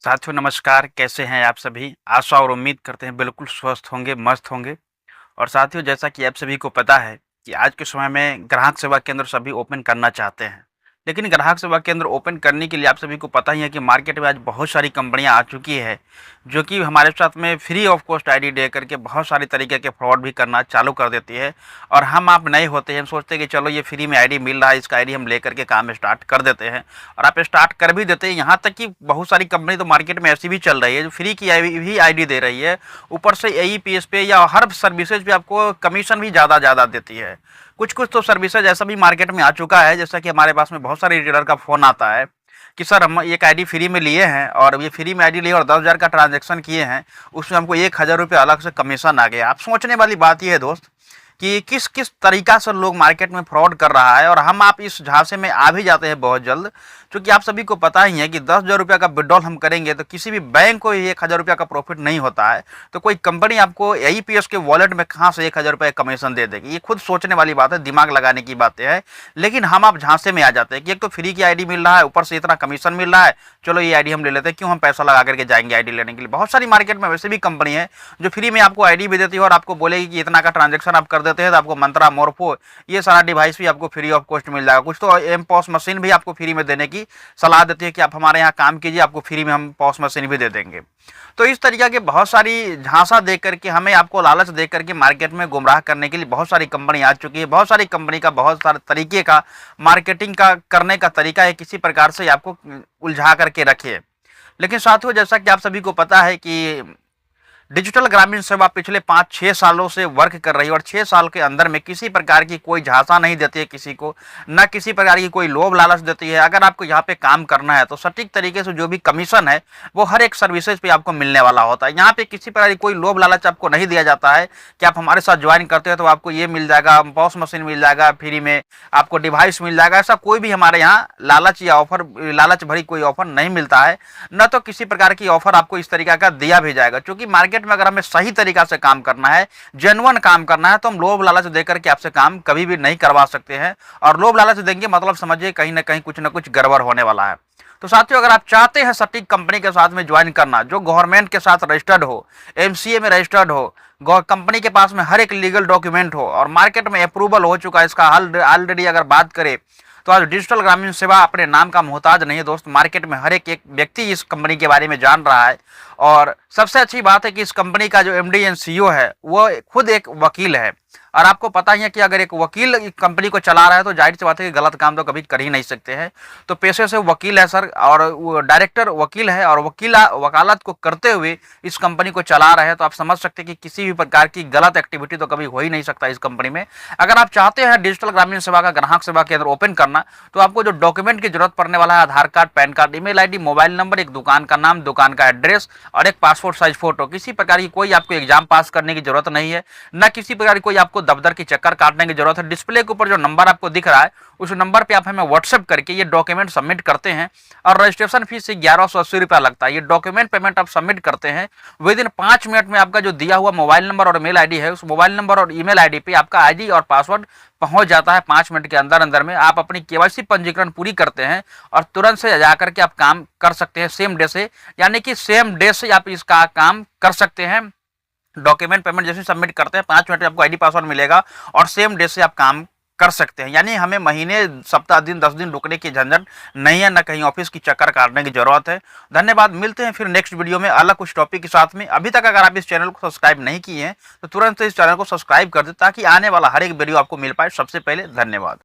साथियों नमस्कार, कैसे हैं आप सभी? आशा और उम्मीद करते हैं बिल्कुल स्वस्थ होंगे, मस्त होंगे। और साथियों जैसा कि आप सभी को पता है कि आज के समय में ग्राहक सेवा केंद्र सभी ओपन करना चाहते हैं। लेकिन ग्राहक सेवा केंद्र ओपन करने के लिए आप सभी को पता ही है कि मार्केट में आज बहुत सारी कंपनियां आ चुकी है, जो कि हमारे साथ में फ्री ऑफ कॉस्ट आईडी दे करके बहुत सारी तरीके के फ्रॉड भी करना चालू कर देती है। और हम आप नए होते हैं, हम सोचते हैं कि चलो ये फ्री में आईडी मिल रहा है, इसका आईडी हम लेकर के काम स्टार्ट कर देते हैं। और आप स्टार्ट कर भी देते हैं, यहाँ तक कि बहुत सारी कंपनी तो मार्केट में ऐसी भी चल रही है जो फ्री की भी आईडी दे रही है। ऊपर से एईपीएस पे या हर सर्विसेज पे आपको कमीशन भी ज़्यादा देती है। कुछ कुछ तो सर्विसेज ऐसा भी मार्केट में आ चुका है, जैसा कि हमारे पास में बहुत सारे रिटेलर का फ़ोन आता है कि सर हम एक आईडी फ्री में लिए हैं और ये फ्री में आईडी लिए और 10,000 का ट्रांजैक्शन किए हैं, उसमें हमको 1,000 रुपये अलग से कमीशन आ गया। आप सोचने वाली बात ये है दोस्त कि किस किस तरीका से लोग मार्केट में फ्रॉड कर रहा है, और हम आप इस झांसे में आ भी जाते हैं बहुत जल्द। क्योंकि आप सभी को पता ही है कि 10,000 रुपये का विड्रॉल हम करेंगे तो किसी भी बैंक को 1,000 रुपये का प्रॉफिट नहीं होता है, तो कोई कंपनी आपको एईपीएस के वॉलेट में कहाँ से 1,000 रुपये कमीशन दे देगी? ये खुद सोचने वाली बात है, दिमाग लगाने की बातें हैं। लेकिन हम आप झांसे में आ जाते हैं कि एक तो फ्री की आईडी मिल रहा है, ऊपर से इतना कमीशन मिल रहा है, चलो ये आईडी हम ले लेते हैं, क्यों हम पैसा लगा करके जाएंगे आईडी लेने के लिए। बहुत सारी मार्केट में वैसे भी कंपनी है जो फ्री में आपको आईडी भी देती है और आपको बोलेगी कि इतना का ट्रांजेक्शन आप कर देते हैं तो आपको मंत्रा, मोरफो, ये सारा डिवाइस भी आपको फ्री ऑफ कॉस्ट मिल जाएगा। कुछ तो एम पॉस मशीन भी आपको फ्री में देने की सलाह देती है कि आप हमारे यहाँ काम कीजिए, आपको फ्री में हम पॉस मशीन भी दे देंगे। तो इस तरीके के बहुत सारी झांसा दे करके, हमें आपको लालच दे करके मार्केट में गुमराह करने के लिए बहुत सारी कंपनी आ चुकी है। बहुत सारी कंपनी का बहुत सारे तरीके का मार्केटिंग का करने का तरीका है, किसी प्रकार से आपको उलझा करके रखे। लेकिन साथियों जैसा कि आप सभी को पता है कि डिजिटल ग्रामीण सेवा पिछले 5-6 सालों से वर्क कर रही है और 6 साल के अंदर में किसी प्रकार की कोई झांसा नहीं देती है किसी को, न किसी प्रकार की कोई लोभ लालच देती है। अगर आपको यहाँ पे काम करना है तो सटीक तरीके से जो भी कमीशन है वो हर एक सर्विसेज पे आपको मिलने वाला होता है। यहाँ पे किसी प्रकार की कोई लोभ लालच आपको नहीं दिया जाता है कि आप हमारे साथ ज्वाइन करते हैं तो आपको ये मिल जाएगा, पॉस मशीन मिल जाएगा फ्री में, आपको डिवाइस मिल जाएगा। ऐसा कोई भी हमारे यहाँ लालच या ऑफर, लालच भरी कोई ऑफर नहीं मिलता है, न तो किसी प्रकार की ऑफर आपको इस तरीके का दिया भी जाएगा। क्योंकि मार्केट में अगर हमें सही तरीका से काम करना है, जेन्युइन काम करना है, तो हम लोभ लालच देकर के आपसे काम कभी भी नहीं करवा सकते हैं। और लोभ लालच देंगे मतलब समझिए कहीं ना कहीं कुछ ना कुछ गड़बड़ होने वाला है। तो साथियों अगर आप चाहते हैं सटीक कंपनी के साथ में ज्वाइन करना, जो गवर्नमेंट के साथ रजिस्टर्ड हो, एमसीए में रजिस्टर्ड हो, कंपनी के पास में हर एक लीगल डॉक्यूमेंट हो और मार्केट में अप्रूवल हो चुका है इसका, ऑलरेडी अगर बात करें तो आज डिजिटल ग्रामीण सेवा अपने नाम का मोहताज नहीं है दोस्त। मार्केट में हर एक व्यक्ति इस कंपनी के बारे में जान रहा है। और सबसे अच्छी बात है कि इस कंपनी का जो एमडी एंड सीईओ है वो खुद एक वकील है। और आपको पता ही है कि अगर एक वकील कंपनी को चला रहा है तो जाहिर सी बात है कि गलत काम तो कभी कर ही नहीं सकते हैं। तो पेशे से वकील है सर, और वो डायरेक्टर वकील है और वकालत को करते हुए इस कंपनी को चला रहे हैं। तो आप समझ सकते हैं कि किसी भी प्रकार की गलत एक्टिविटी तो कभी हो ही नहीं सकता इस कंपनी में। अगर आप चाहते हैं डिजिटल ग्रामीण सेवा का ग्राहक सेवा केंद्र ओपन करना, तो आपको जो डॉक्यूमेंट की जरूरत पड़ने वाला है, Aadhaar card, PAN card, email ID, mobile number, एक दुकान का नाम, दुकान का एड्रेस और एक पासपोर्ट साइज फोटो। किसी प्रकार की कोई आपको एग्जाम पास करने की जरूरत नहीं है, न किसी प्रकार की कोई आपको दफ्तर की चक्कर काटने की जरूरत है। डिस्प्ले के ऊपर जो नंबर आपको दिख रहा है उस नंबर पे आप हमें व्हाट्सएप करके ये डॉक्यूमेंट सबमिट करते हैं और रजिस्ट्रेशन फीस से 1180 रुपया लगता है। ये डॉक्यूमेंट पेमेंट आप सबमिट करते हैं, विद इन 5 मिनट में आपका जो दिया हुआ मोबाइल नंबर और मेल आईडी है, उस मोबाइल नंबर और ईमेल आईडी पे आपका आईडी और पासवर्ड पहुंच जाता है। 5 मिनट के अंदर अंदर में आप अपनी केवाईसी पंजीकरण पूरी करते हैं और तुरंत से जाकर के आप काम कर सकते हैं सेम डे से, यानी कि सेम डे से आप इसका काम कर सकते हैं। डॉक्यूमेंट पेमेंट जैसे सबमिट करते हैं 5 मिनट में आपको आईडी पासवर्ड मिलेगा और सेम डे से आप काम कर सकते हैं। यानी हमें महीने, सप्ताह, दिन, 10 दिन रुकने की झंझट नहीं है, न कहीं ऑफिस की चक्कर काटने की जरूरत है। धन्यवाद, मिलते हैं फिर नेक्स्ट वीडियो में अलग कुछ टॉपिक के साथ में। अभी तक अगर आप इस चैनल को सब्सक्राइब नहीं किए हैं तो तुरंत से इस चैनल को सब्सक्राइब कर दें ताकि आने वाला हर एक वीडियो आपको मिल पाए सबसे पहले। धन्यवाद।